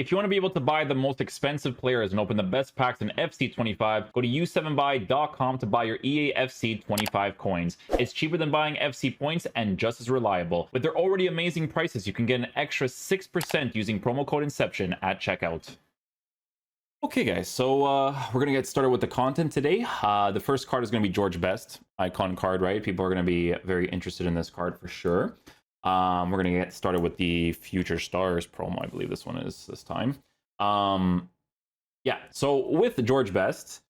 If you want to be able to buy the most expensive players and open the best packs in FC25, go to u7buy.com to buy your EA FC25 coins. It's cheaper than buying FC points and just as reliable. With their already amazing prices, you can get an extra 6% using promo code Inception at checkout. Okay, guys, so we're going to get started with the content today. The first card is going to be George Best, icon card, right? People are going to be very interested in this card for sure. We're going to get started with the Future Stars promo. I believe this one is this time. Yeah, so with George Best,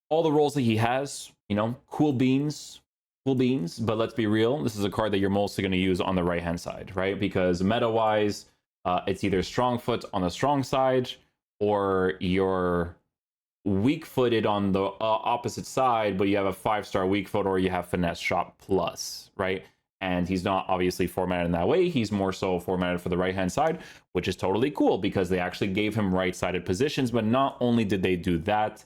all the roles that he has, you know, cool beans. But let's be real, this is a card that you're mostly going to use on the right-hand side, right? Because meta-wise, it's either strong foot on the strong side, or you're weak-footed on the opposite side, but you have a 5-star weak foot, or you have finesse shot plus, right? And he's not obviously formatted in that way. He's more so formatted for the right-hand side, which is totally cool because they actually gave him right-sided positions. But not only did they do that,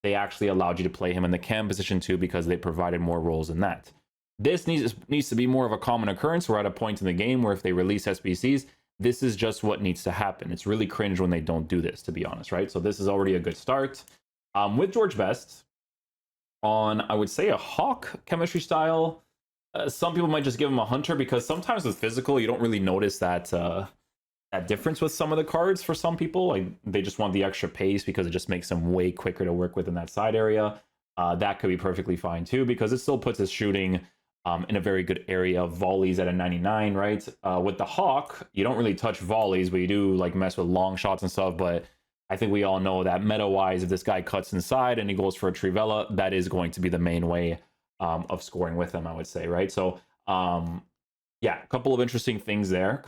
they actually allowed you to play him in the cam position too because they provided more roles in that. This needs to be more of a common occurrence. We're at a point in the game where if they release SBCs, this is just what needs to happen. It's really cringe when they don't do this, to be honest, right? So this is already a good start. With George Best, on, I would say, a Hawk chemistry style, some people might just give him a Hunter because sometimes with physical, you don't really notice that that difference with some of the cards for some people. Like they just want the extra pace because it just makes them way quicker to work with in that side area. That could be perfectly fine too because it still puts his shooting in a very good area. Volleys at a 99, right? With the Hawk, you don't really touch volleys, but you do like mess with long shots and stuff. But I think we all know that meta-wise, if this guy cuts inside and he goes for a Trivella, that is going to be the main way of scoring with him, I would say, right? So, yeah, a couple of interesting things there.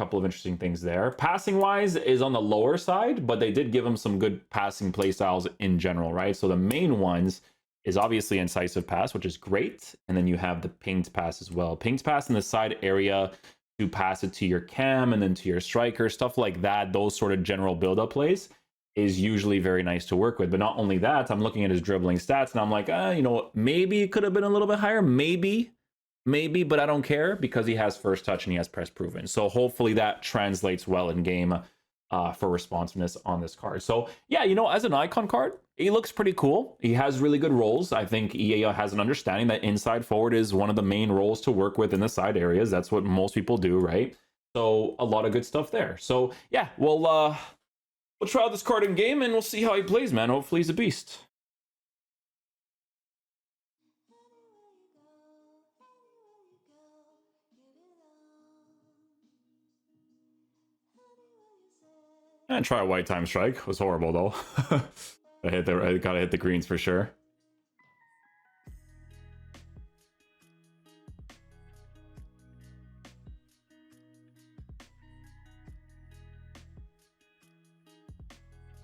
Passing wise is on the lower side, but they did give him some good passing play styles in general, right? So the main ones is obviously incisive pass, which is great. And then you have the pinged pass as well. Pinged pass in the side area to pass it to your cam and then to your striker, stuff like that. Those sort of general build-up plays is usually very nice to work with. But not only that, I'm looking at his dribbling stats and I'm like, you know, maybe it could have been a little bit higher. Maybe, but I don't care because he has first touch and he has press proven. So hopefully that translates well in game for responsiveness on this card. So yeah, you know, as an icon card, he looks pretty cool. He has really good roles. I think EA has an understanding that inside forward is one of the main roles to work with in the side areas. That's what most people do, right? So a lot of good stuff there. So yeah, we'll try out this card in game and we'll see how he plays, man. Hopefully he's a beast. And try a white time strike. It was horrible though. I gotta hit the greens for sure.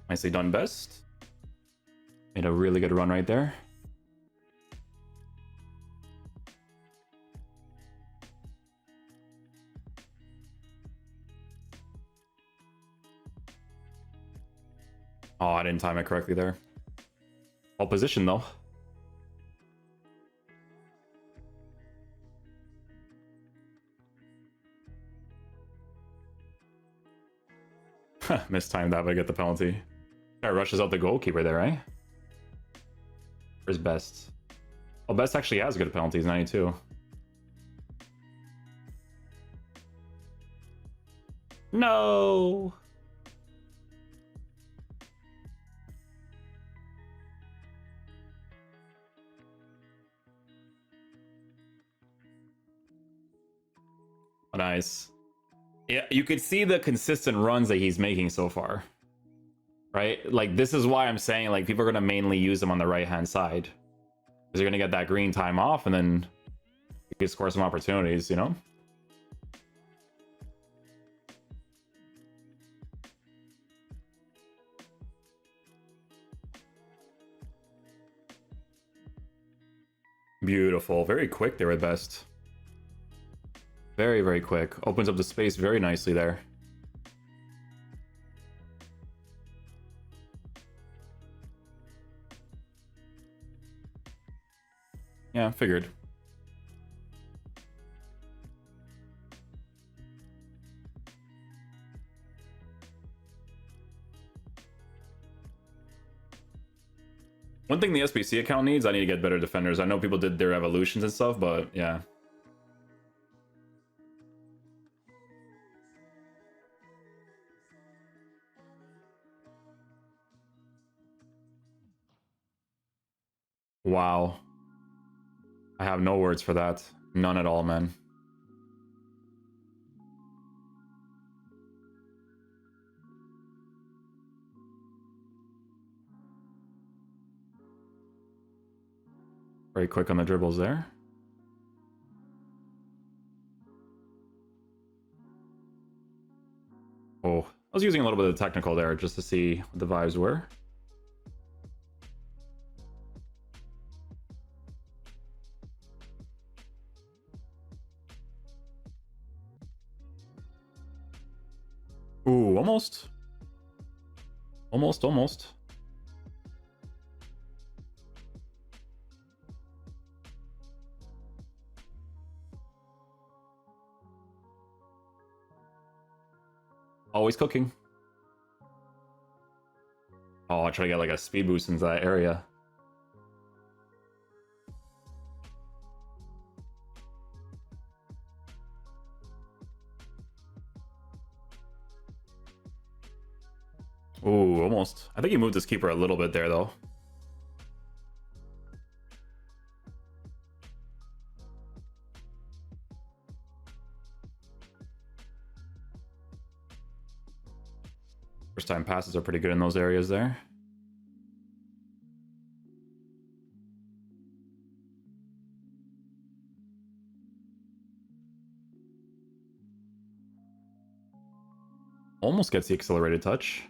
Nicely done, Best. Made a really good run right there. Oh, I didn't time it correctly there. All position though. Mistimed that, but I get the penalty. Guy rushes out the goalkeeper there, right? Where's Best? Oh, Best actually has good penalties, 92. No! Nice. Yeah, you could see the consistent runs that he's making so far. Right? Like, this is why I'm saying, like, people are going to mainly use him on the right-hand side. Because you're going to get that green time off, and then you can score some opportunities, you know? Beautiful. Very quick there at Best. Very, very quick. Opens up the space very nicely there. Yeah, figured. One thing the SBC account needs, I need to get better defenders. I know people did their evolutions and stuff, but yeah. Wow. I have no words for that. None at all, man. Very quick on the dribbles there. Oh, I was using a little bit of the technical there just to see what the vibes were. Ooh, almost. Almost. Always cooking. Oh, I try to get like a speed boost into that area. Ooh, almost. I think he moved his keeper a little bit there, though. First time passes are pretty good in those areas there. Almost gets the accelerated touch.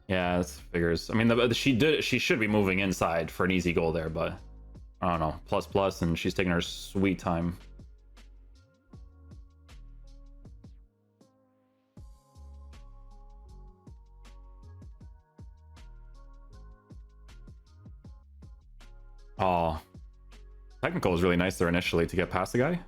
Yeah, that figures. I mean, she should be moving inside for an easy goal there, but I don't know. Plus, and she's taking her sweet time. Oh, technical was really nice there initially to get past the guy.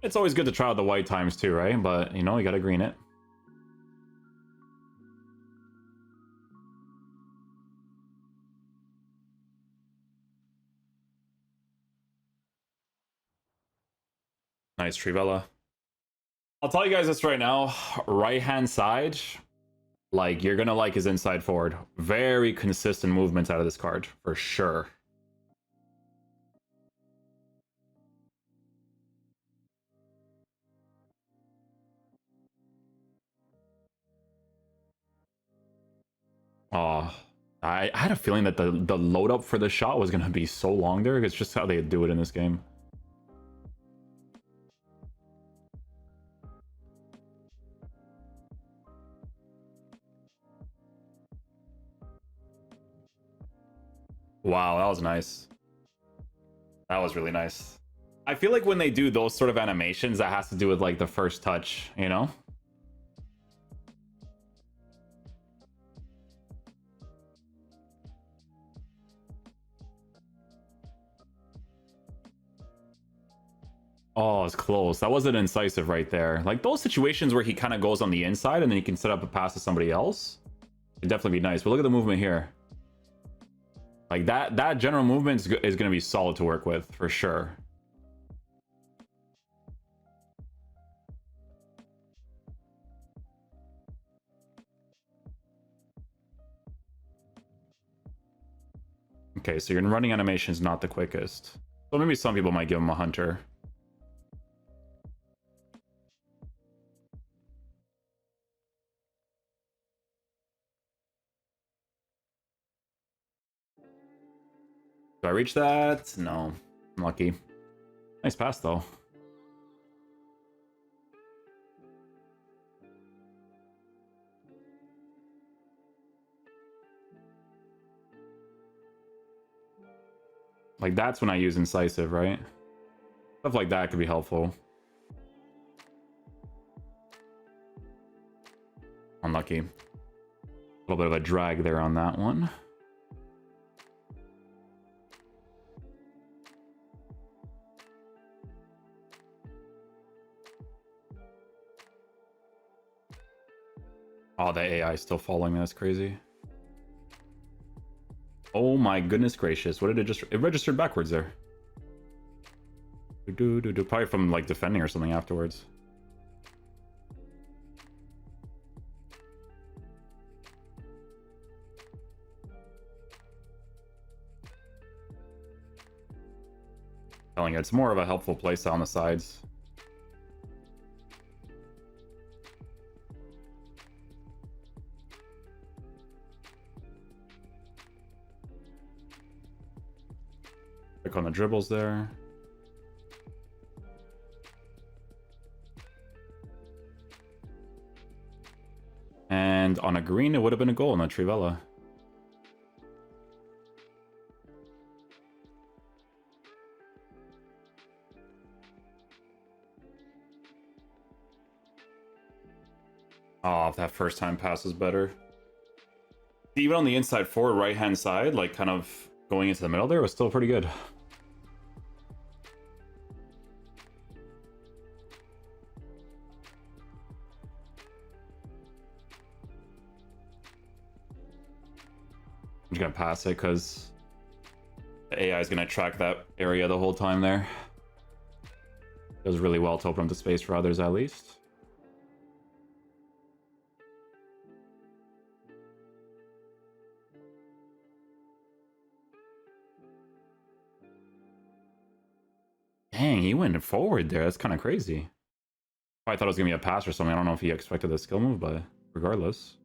It's always good to try out the white times too, right? But, you know, you gotta green it. Nice Trivella. I'll tell you guys this right now. Right-hand side, like, you're gonna like his inside forward. Very consistent movements out of this card, for sure. Oh, I had a feeling that the load up for the shot was gonna be so long there. It's just how they do it in this game. Wow, that was nice. That was really nice. I feel like when they do those sort of animations, that has to do with like the first touch, you know? Oh, it's close. That wasn't incisive right there. Like those situations where he kind of goes on the inside and then he can set up a pass to somebody else. It'd definitely be nice. But look at the movement here. Like that general movement is going to be solid to work with for sure. Okay, so your running animation is not the quickest. So maybe some people might give him a hunter. Do I reach that? No. I'm lucky. Nice pass, though. Like, that's when I use incisive, right? Stuff like that could be helpful. Unlucky. A little bit of a drag there on that one. Oh, the AI is still following me. That's crazy. Oh my goodness gracious. What did it just... It registered backwards there. Probably from like defending or something afterwards. Telling you, it's more of a helpful playstyle on the sides. Click on the dribbles there. And on a green, it would have been a goal in the Trivella. Oh, that first time pass is better. Even on the inside forward right-hand side, like kind of going into the middle there, was still pretty good. I'm just gonna pass it because the AI is gonna track that area the whole time there. Does really well to open up the space for others at least. Dang, he went forward there. That's kind of crazy. I thought it was gonna be a pass or something. I don't know if he expected the skill move, but regardless.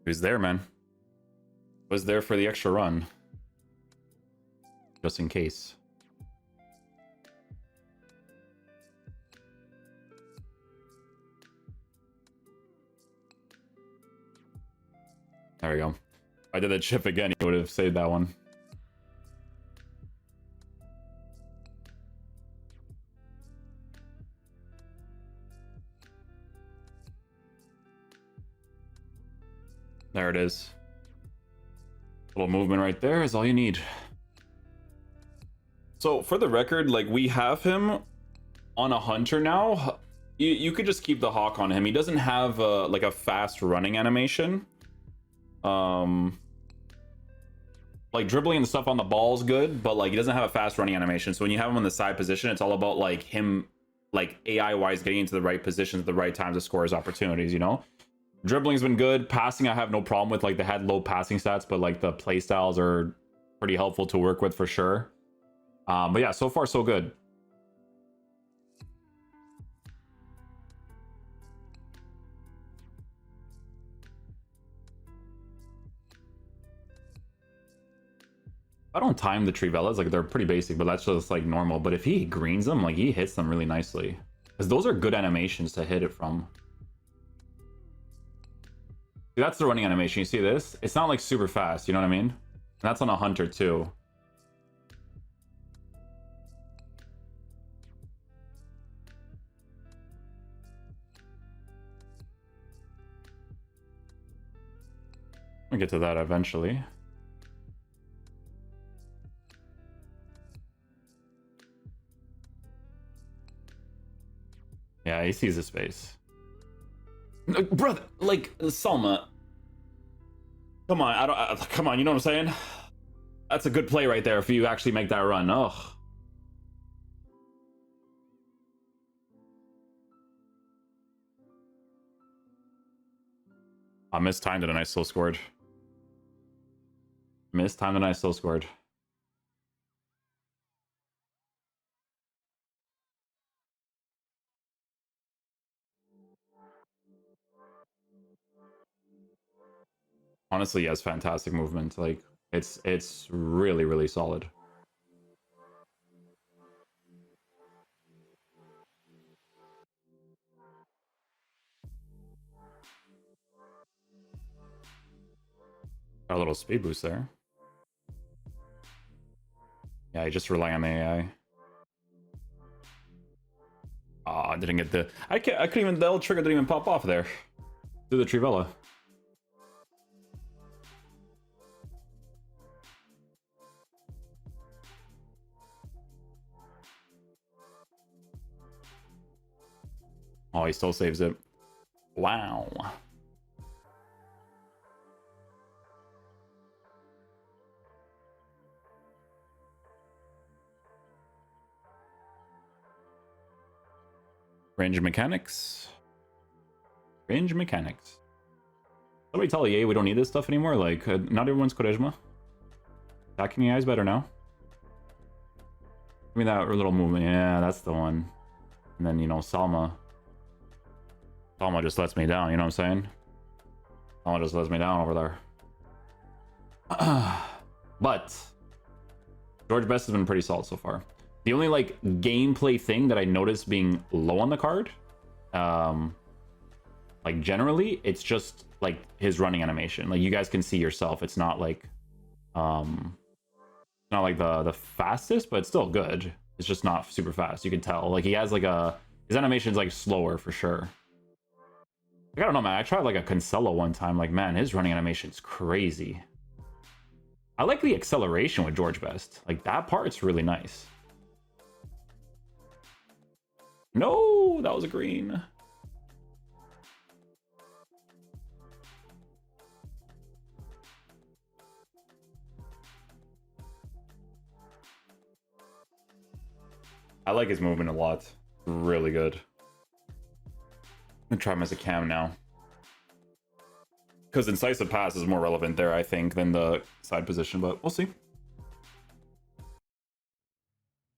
He was there, man. Was there for the extra run. Just in case. There we go. If I did the chip again, he would have saved that one. There it is. Little movement right there is all you need. So for the record, like we have him on a hunter now. You could just keep the hawk on him. He doesn't have like a fast running animation. Like dribbling and stuff on the ball is good, but like he doesn't have a fast running animation. So when you have him in the side position, it's all about like him, like AI wise, getting into the right positions at the right time to score his opportunities, you know? Dribbling's been good. Passing, I have no problem with. Like they had low passing stats, but like the play styles are pretty helpful to work with for sure. But yeah, so far so good. I don't time the Trivellas, like they're pretty basic, but that's just like normal. But if he greens them, like he hits them really nicely. Because those are good animations to hit it from. See, that's the running animation. You see this? It's not like super fast, you know what I mean? And that's on a hunter too. We'll get to that eventually. Yeah, he sees the space. Brother, like, Salma. Come on, come on, you know what I'm saying? That's a good play right there if you actually make that run. Oh. I mistimed it and I still scored. Mistimed and I still scored. Honestly, he has fantastic movement. Like, it's really, really solid. Got a little speed boost there. Yeah, I just rely on the AI. Oh, I didn't get the... I couldn't even... The L trigger didn't even pop off there. Do the Trivella. Oh, he still saves it. Wow. Range mechanics. Range mechanics. Somebody tell EA we don't need this stuff anymore. Like, not everyone's charisma. Attacking AI is better now. Give me that little movement. Yeah, that's the one. And then, you know, Salma. Salma just lets me down, you know what I'm saying? Salma just lets me down over there. But George Best has been pretty solid so far. The only, like, gameplay thing that I noticed being low on the card, like, generally, it's just, like, his running animation. Like, you guys can see yourself. It's not, like, not like the fastest, but it's still good. It's just not super fast. You can tell. Like, he has, like, his animation's, like, slower for sure. I don't know, man. I tried, like, a Cancelo one time. Like, man, his running animation's crazy. I like the acceleration with George Best. Like, that part's really nice. No, that was a green. I like his movement a lot. Really good. I'm gonna try him as a cam now. Because incisive pass is more relevant there, I think, than the side position, but we'll see.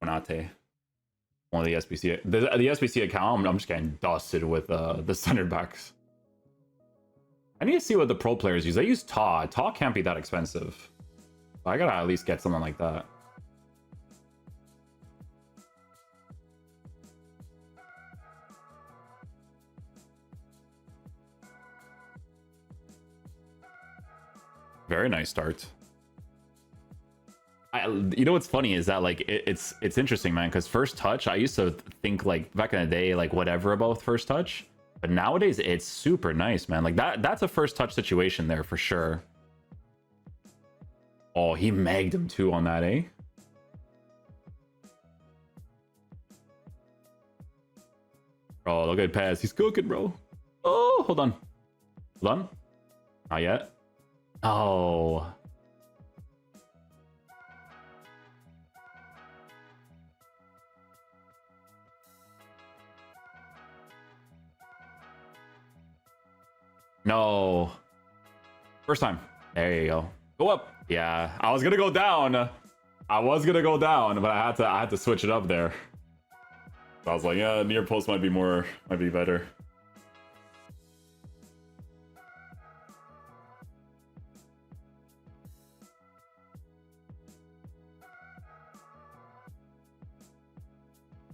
Konate. One of the SBC. The SBC account, I'm just getting dusted with the center backs. I need to see what the pro players use. They use Ta. Ta can't be that expensive. I gotta at least get something like that. Very nice start. You know what's funny is that, like, it's interesting, man, because first touch, I used to think, like, back in the day, like, whatever about first touch, but nowadays it's super nice, man. Like, that's a first touch situation there for sure. Oh, he megged him too on that, eh? Oh, look at Paz. He's cooking, bro. Oh, hold on. Hold on. Not yet. Oh. No. First time. There you go. Go up. Yeah, I was gonna go down. I was gonna go down, but I had to switch it up there. So I was like, yeah, near post might be better.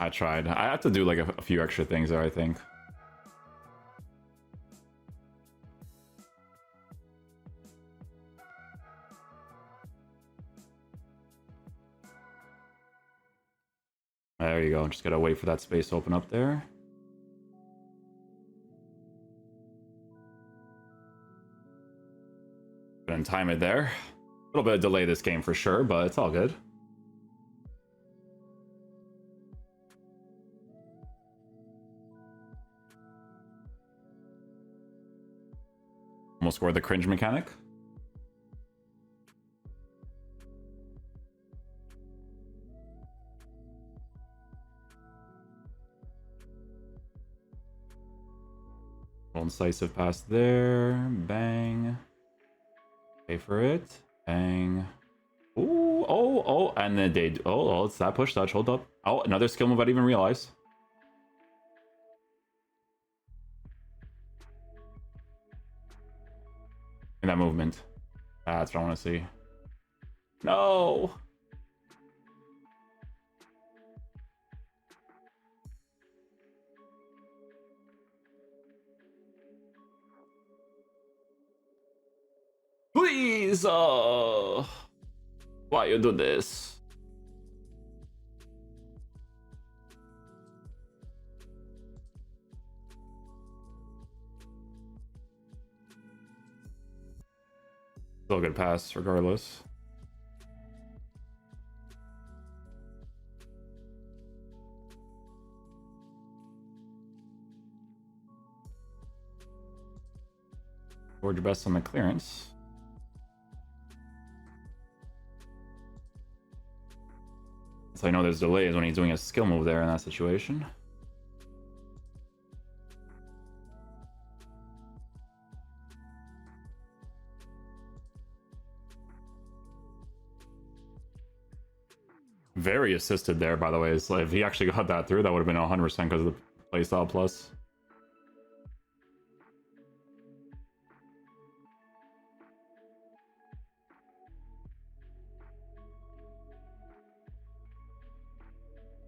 I tried. I have to do like a few extra things there, I think. There you go. Just gotta wait for that space to open up there. Gonna time it there. A little bit of delay this game for sure, but it's all good. Almost scored the cringe mechanic. Incisive pass there. Bang. Pay for it. Bang. Ooh, oh, and then they... Oh, it's that push touch. Hold up. Oh, another skill move I didn't even realize. In that movement. That's what I want to see. No! Please! Why you do this? Still a good pass, regardless. George best on the clearance. So I know there's delays when he's doing a skill move there in that situation. Very assisted there, by the way. So if he actually got that through, that would have been 100% because of the playstyle plus.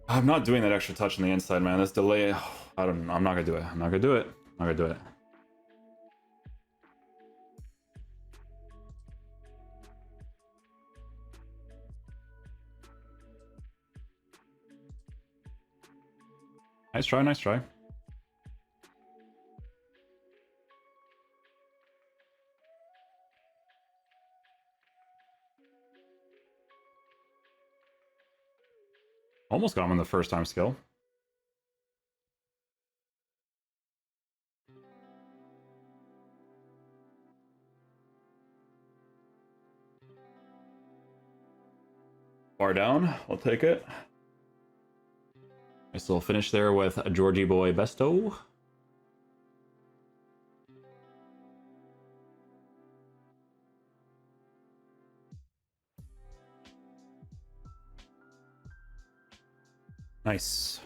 I'm not doing that extra touch on the inside, man. This delay, I'm not gonna do it. I'm not gonna do it. I'm not gonna do it. Nice try, nice try. Almost got him on the first time skill. Bar down, I'll take it. Nice little finish there with a Georgie boy Besto. Nice.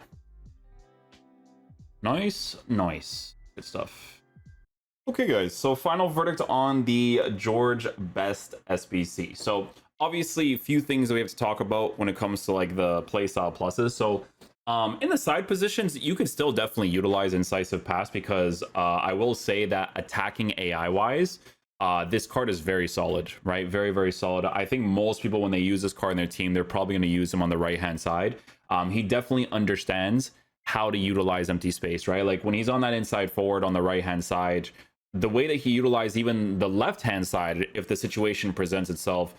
Nice, nice. Good stuff. Okay, guys, so final verdict on the George Best SBC. So obviously a few things that we have to talk about when it comes to like the playstyle pluses. So in the side positions, you can still definitely utilize incisive pass because I will say that attacking AI wise, this card is very solid, right? Very, very solid. I think most people, when they use this card in their team, they're probably going to use him on the right hand side. He definitely understands how to utilize empty space, right? Like when he's on that inside forward on the right hand side, the way that he utilized even the left hand side, if the situation presents itself,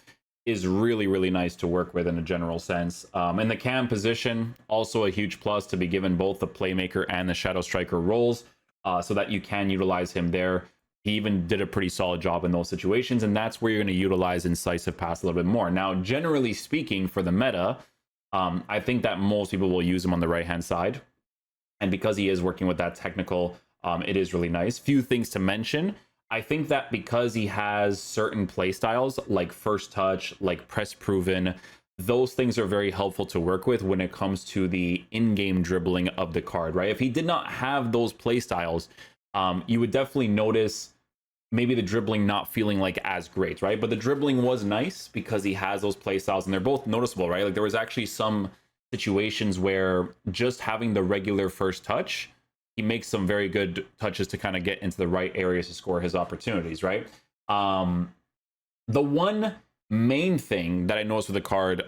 is really, really nice to work with in a general sense. In the cam position, also a huge plus to be given both the playmaker and the shadow striker roles, so that you can utilize him there. He even did a pretty solid job in those situations, and that's where you're going to utilize incisive pass a little bit more. Now, generally speaking, for the meta, I think that most people will use him on the right hand side, and because he is working with that technical, it is really nice. Few things to mention. I think that because he has certain play styles like first touch, like press proven, those things are very helpful to work with when it comes to the in-game dribbling of the card, right? If he did not have those play styles, you would definitely notice maybe the dribbling not feeling like as great, right? But the dribbling was nice because he has those play styles and they're both noticeable, right? Like there was actually some situations where just having the regular first touch, he makes some very good touches to kind of get into the right areas to score his opportunities, right? The one main thing that I noticed with the card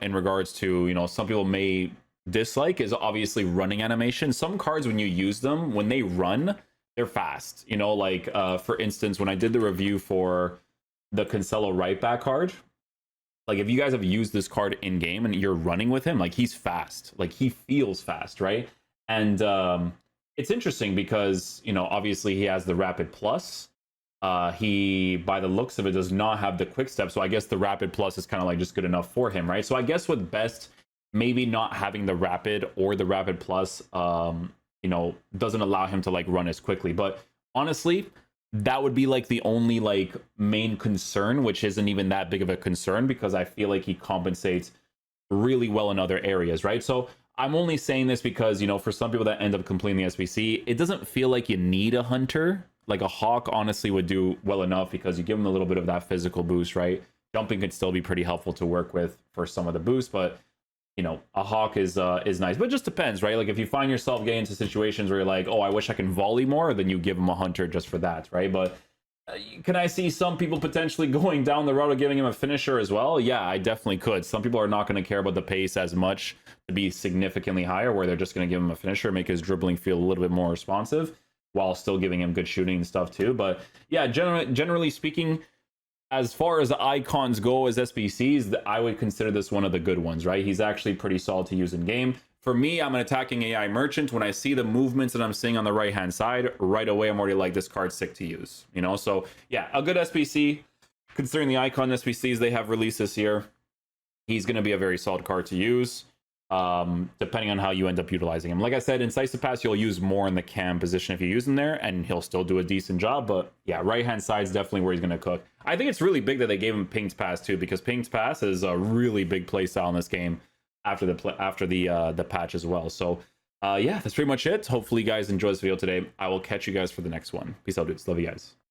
in regards to, you know, some people may dislike is obviously running animation. Some cards, when you use them, when they run, they're fast. You know, like for instance, when I did the review for the Cancelo right back card, like if you guys have used this card in game and you're running with him, like he's fast, like he feels fast, right? And it's interesting because, you know, obviously he has the rapid plus. He, by the looks of it, does not have the quick step. So I guess the rapid plus is kind of like just good enough for him, right? So I guess with best, maybe not having the rapid or the rapid plus, you know, doesn't allow him to like run as quickly. But honestly, that would be like the only like main concern, which isn't even that big of a concern because I feel like he compensates really well in other areas, right? So I'm only saying this because, you know, for some people that end up completing the SBC, it doesn't feel like you need a hunter. Like a hawk honestly would do well enough because you give him a little bit of that physical boost, right? Jumping could still be pretty helpful to work with for some of the boost, but you know, a hawk is nice, but it just depends, right? Like if you find yourself getting into situations where you're like, oh, I wish I can volley more, then you give him a hunter just for that, right? But can I see some people potentially going down the road of giving him a finisher as well? Yeah, I definitely could. Some people are not going to care about the pace as much to be significantly higher, where they're just going to give him a finisher, make his dribbling feel a little bit more responsive while still giving him good shooting and stuff too. But yeah, generally speaking, as far as the icons go as SBCs, I would consider this one of the good ones, right? He's actually pretty solid to use in game. For me, I'm an attacking AI merchant. When I see the movements that I'm seeing on the right hand side, right away I'm already like, this card's sick to use, you know? So yeah, a good SBC, considering the icon SBCs they have released this year. He's going to be a very solid card to use, depending on how you end up utilizing him. Like I said, Incisive Pass you'll use more in the cam position if you use him there, and he'll still do a decent job. But yeah, right hand side is definitely where he's going to cook. I think it's really big that they gave him Pinged Pass too, because Pinged Pass is a really big play style in this game after the patch as well. So yeah, that's pretty much it. Hopefully you guys enjoyed this video today. I will catch you guys for the next one. Peace out, dudes. Love you guys.